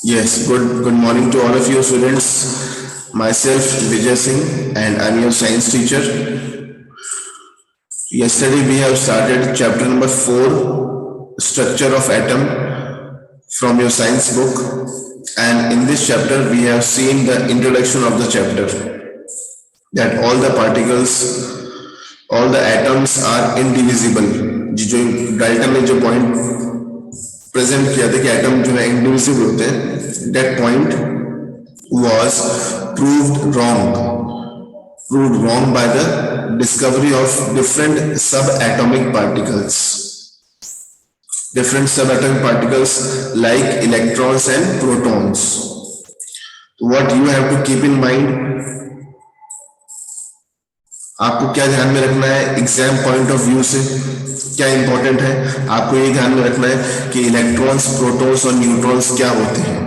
Yes, good morning to all of you students. Myself Vijay Singh and I'm your science teacher. Yesterday we have started chapter number 4, structure of atom from your science book, and in this chapter we have seen the introduction of the chapter, that all the particles, all the atoms are indivisible. जो Dalton ने जो point present किया था कि atom जो है indivisible होते हैं, that point was proved wrong by the discovery of different subatomic particles like electrons and protons. What you have to keep in mind, आपको क्या ध्यान में रखना है एग्जाम पॉइंट ऑफ व्यू से, क्या इंपॉर्टेंट है आपको ये ध्यान में रखना है कि इलेक्ट्रॉन्स, प्रोटॉन्स और न्यूट्रॉन्स क्या होते हैं.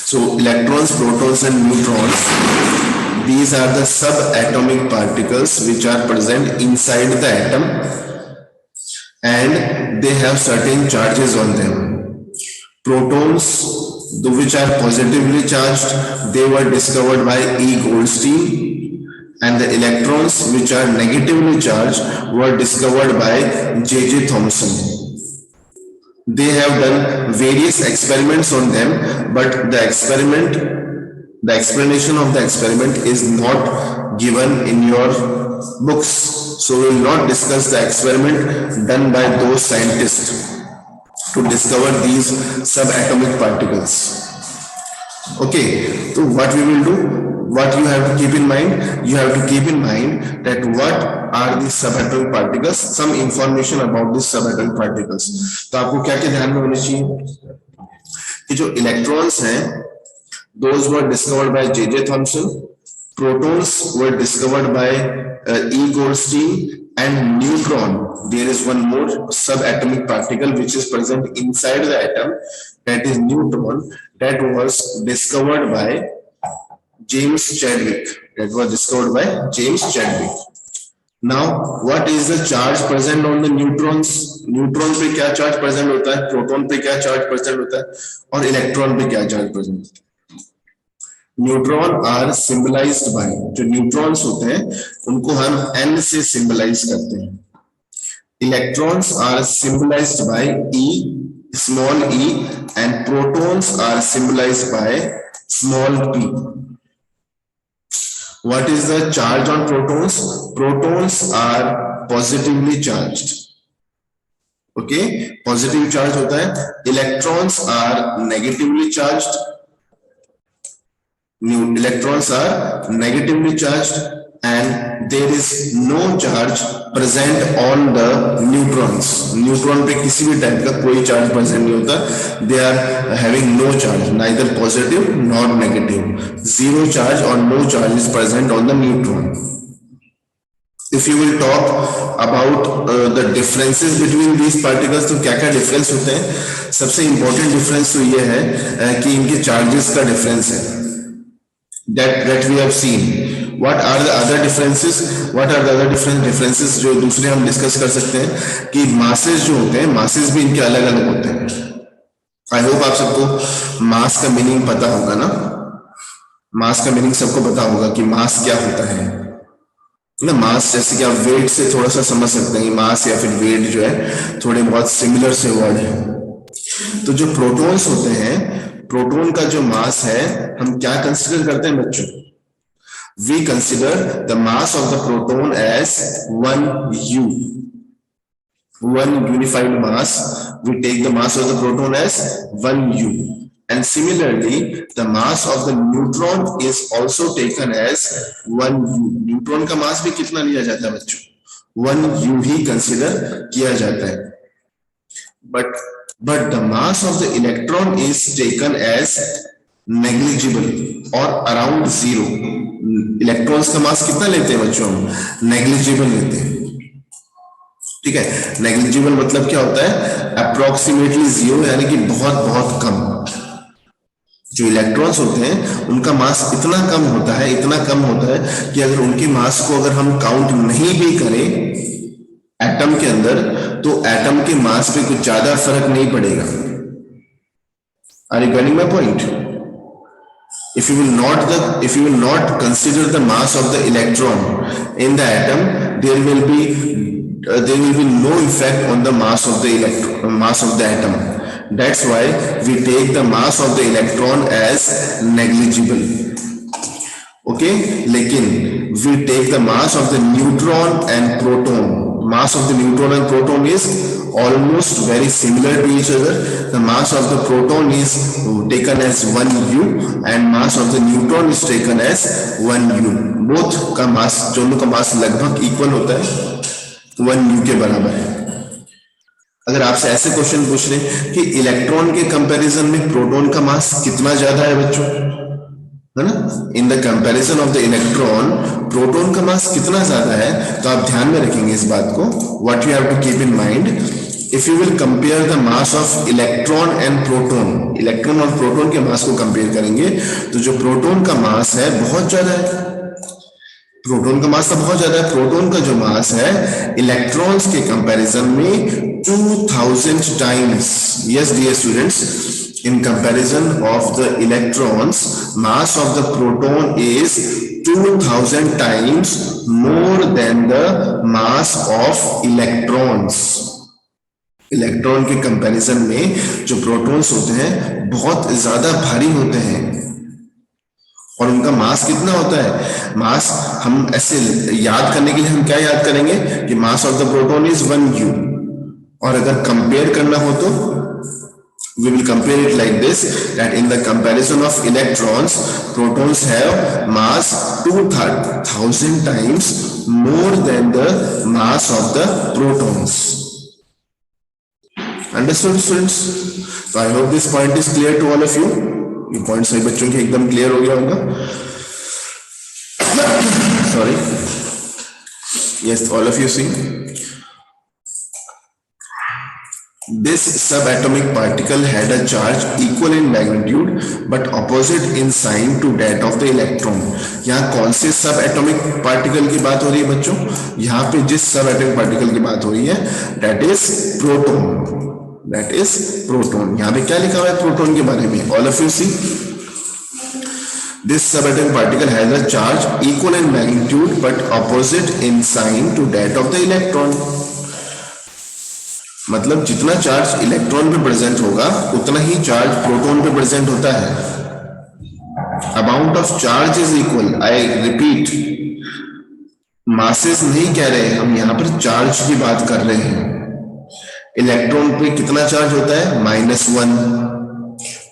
So electrons, protons and neutrons, these are the subatomic particles which are present inside the atom and they have certain charges on them. Protons, which are positively charged, they were discovered by E. Goldstein, and the electrons which are negatively charged were discovered by J.J. Thomson. They have done various experiments on them, but the explanation of the experiment is not given in your books. So we will not discuss the experiment done by those scientists to discover these subatomic particles. Okay, so what we will do, what you have to keep in mind, you have to keep in mind that what are these subatomic particles, some information about these subatomic particles. तो आपको क्या क्या ध्यान में होना चाहिए कि जो इलेक्ट्रॉन्स हैं, those were discovered by J.J. Thomson, protons were discovered by E. Goldstein, and neutron, there is one more subatomic particle which is present inside the atom, that is neutron, that was discovered by James Chadwick. Now, what is the charge present on the neutrons? Neutron पे क्या charge present होता है, proton पे क्या charge present होता है, और electron पे क्या charge present होता है. Neutron are symbolized by, जो neutrons होते हैं उनको हम N से symbolize करते हैं. Electrons are symbolized by E, small e, and protons are symbolized by small p. What is the charge on protons? Protons are positively charged. Okay, positive charge होता है. Electrons are negatively charged. Electrons are negatively charged, and there is no charge present on the neutrons. Neutron पे किसी भी type का कोई charge present नहीं होता. They are having no charge, neither positive nor negative. Zero charge or no charge is present on the neutron. If you will talk about the differences between these particles, तो क्या क्या difference होते हैं? सबसे important difference तो ये है कि इनके charges का difference है. That we have seen. What are the other differences? What are the other differences जो दूसरे हम डिस्कस कर सकते हैं कि masses जो होते हैं, masses भी इनके अलग अलग होते हैं. I hope आप सबको mass का मीनिंग पता होगा ना. मास का मीनिंग सबको पता होगा कि मास क्या होता है ना. मास जैसे कि आप वेट से थोड़ा सा समझ सकते हैं, मास या फिर वेट जो है थोड़े बहुत सिमिलर से वर्ड है. तो जो प्रोटॉन्स होते हैं, प्रोटॉन का जो मास है हम क्या कंसीडर करते हैं बच्चों? We consider the mass of the proton as 1u, one unified mass. We take the mass of the proton as 1u. And similarly, the mass of the neutron is also taken as 1u. Neutron का mass भी कितना लिया जाता है बच्चों? 1u ही consider किया जाता है. But the mass of the electron is taken as negligible or around 0. Electrons का mass कितना लेते हैं बच्चों? Negligible लेते हैं. ठीक है, negligible मतलब क्या होता है? Approximately 0, यानी कि बहुत बहुत कम. जो इलेक्ट्रॉन्स होते हैं उनका मास इतना कम होता है कि अगर उनके मास को अगर हम काउंट नहीं भी करें एटम के अंदर, तो एटम के मास पे कुछ ज्यादा फर्क नहीं पड़ेगा. Are you getting my point? If you will not consider the mass of the electron in the atom, there will be no effect on the mass of the atom. That's why we take the mass of the electron as negligible. Okay, लेकिन we take the mass of the neutron and proton. Mass of the neutron and proton is almost very similar to each other. The mass of the proton is taken as 1 u and mass of the neutron is taken as 1 u. Both का mass, दोनों का mass लगभग equal होता है, 1 u के बराबर है. अगर आपसे ऐसे क्वेश्चन पूछ रहे कि इलेक्ट्रॉन के कंपैरिजन में प्रोटॉन का मास कितना ज्यादा है बच्चों, है ना, in the comparison of the electron proton का मास कितना ज्यादा है, तो आप ध्यान में रखेंगे इस बात को. What you have to keep in mind, if you will compare the mass of electron and proton, electron और प्रोटॉन के मास को कंपेयर करेंगे तो जो प्रोटॉन का मास है बहुत ज्यादा है. प्रोटॉन का मास तो बहुत ज्यादा है. प्रोटॉन का जो मास है इलेक्ट्रॉन्स के कंपैरिजन में 2000 times. Yes dear students, in comparison of the electrons, mass of the proton is 2000 times more than the mass of electrons. Electron के कंपैरिजन में जो प्रोटॉन्स होते हैं बहुत ज्यादा भारी होते हैं और उनका मास कितना होता है. मास हम ऐसे याद करने के लिए हम क्या याद करेंगे कि मास of the proton is 1 u, और अगर कंपेयर करना हो तो we will compare it like this, that in the comparison of electrons, protons have mass 2000 times more than the mass of the protons. Understood students? So I hope this point is clear to all of you. ये point सभी बच्चों के एकदम clear हो गया होगा. Sorry. Yes, all of you see. This subatomic particle had a charge equal in magnitude but opposite in sign to that of the electron. यहाँ कौन से subatomic particle की बात हो रही है बच्चों? यहाँ पे जिस subatomic particle की बात हो रही है that is proton. That is proton. यहाँ पे क्या लिखा हुआ है proton के बारे में? All of you see. This subatomic particle has a charge equal in magnitude but opposite in sign to that of the electron. मतलब जितना चार्ज इलेक्ट्रॉन पे प्रेजेंट होगा उतना ही चार्ज प्रोटॉन पे प्रेजेंट होता है. Amount of charge is equal. I repeat, masses नहीं कह रहे, हम यहां पर चार्ज की बात कर रहे हैं. इलेक्ट्रॉन पे कितना चार्ज होता है? -1.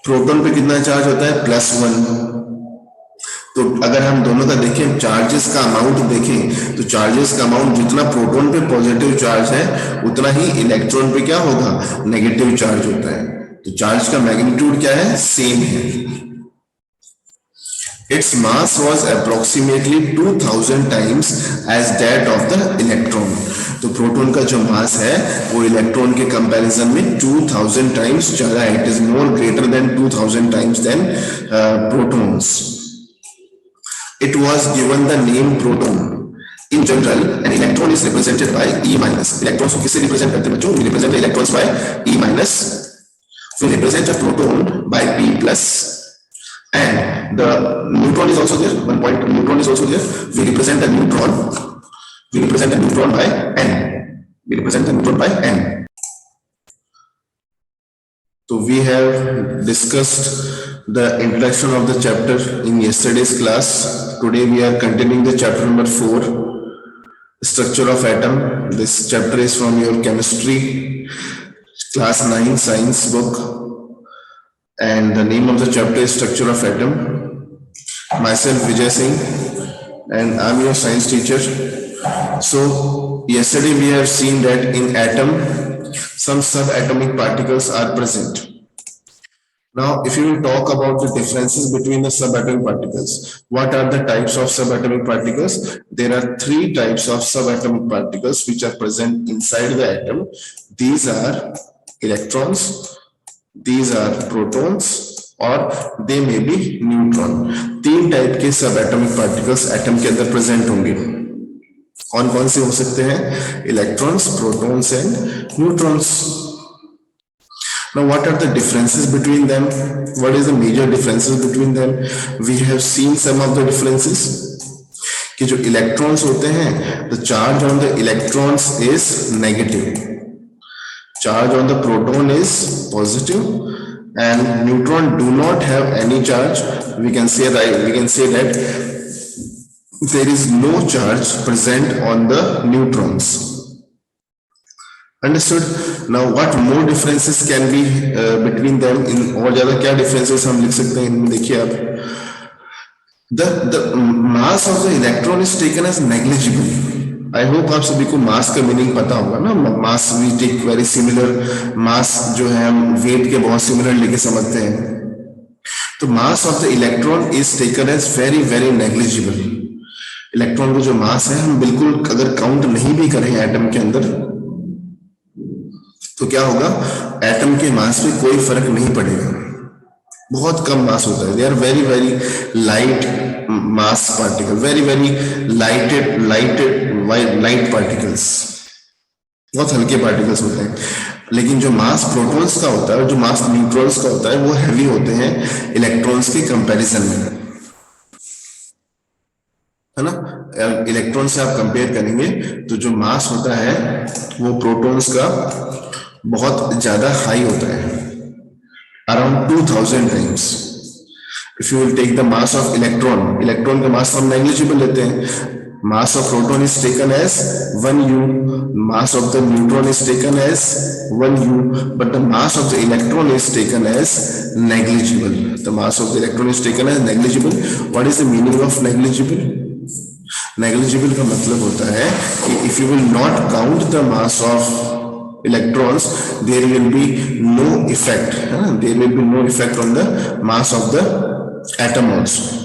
प्रोटॉन पे कितना चार्ज होता है? +1. तो अगर हम दोनों का देखें, चार्जेस का अमाउंट देखें तो चार्जेस का अमाउंट जितना प्रोटॉन पे पॉजिटिव चार्ज है उतना ही इलेक्ट्रॉन पे क्या होगा? नेगेटिव चार्ज होता है. तो चार्ज का मैग्नीट्यूड क्या है? सेम है. Its mass was approximately 2000 times as that of the electron. तो प्रोटॉन का जो मास है वो इलेक्ट्रॉन के कंपैरिजन में 2000 टाइम्स ज्यादा है. It is more greater than 2000 times than protons. It was given the name proton. In general, an electron is represented by E minus. Electrons को किससे represent करते हैं बच्चों? We represent the electrons by E minus. We represent a proton by P plus. And the neutron is also there. One point, neutron is also there. We represent a neutron. We represent a neutron by N. We represent the neutron by N. So we have discussed the introduction of the chapter in yesterday's class. Today we are continuing the chapter number 4, structure of atom. This chapter is from your chemistry class 9 science book, and the name of the chapter is structure of atom. Myself Vijay Singh, and I'm your science teacher. So yesterday we have seen that in atom some subatomic particles are present. Now, if you will talk about the differences between the subatomic particles, what are the types of subatomic particles? There are 3 types of subatomic particles which are present inside the atom. These are electrons, these are protons, or they may be neutron. 3 type के subatomic particles atom के अंदर present होंगे. कौन कौन से हो सकते हैं? Electrons, protons and neutrons. Now, what are the differences between them? What is the major differences between them? We have seen some of the differences. कि जो इलेक्ट्रॉन्स होते हैं, the charge on the electrons is negative, charge on the proton is positive, and neutron do not have any charge. We can say that there is no charge present on the neutrons. Understood? Now, what more differences can be between them? In और ज्यादा क्या differences हम लिख सकते हैं इनमें? देखिए आप, the mass of the electron is taken as negligible. I hope आप सभी को mass का meaning पता होगा ना. mass we take very similar, mass जो है हम weight के बहुत similar लेके समझते हैं. तो mass of the electron is taken as very very negligible. Electron को जो मास है हम बिल्कुल अगर काउंट नहीं भी करें एटम के अंदर तो क्या होगा, एटम के मास पे कोई फर्क नहीं पड़ेगा, बहुत कम मास होता है. They are very very light mass particle, very very light particles, बहुत हल्के पार्टिकल्स होते हैं. लेकिन जो मास प्रोटॉन्स का होता है और जो मास न्यूट्रॉन्स का होता है वो हैवी होते हैं इलेक्ट्रॉन्स के कंपैरिजन में, है ना. इलेक्ट्रॉन से आप कंपेयर करेंगे तो जो मास होता है वो प्रोटॉन्स का बहुत ज्यादा हाई होता है, around 2000 times. If you will take the mass of electron का मास हम नेग्लिजिबल लेते हैं. Mass of proton is taken as 1 u, mass of the neutron is taken as 1 u, but the mass of the electron is taken as negligible. The mass of the electron is taken as negligible. What is the meaning of negligible? Negligible का मतलब होता है कि if you will not count the mass of electrons, there will be no effect. There will be no effect on the mass of the atom also.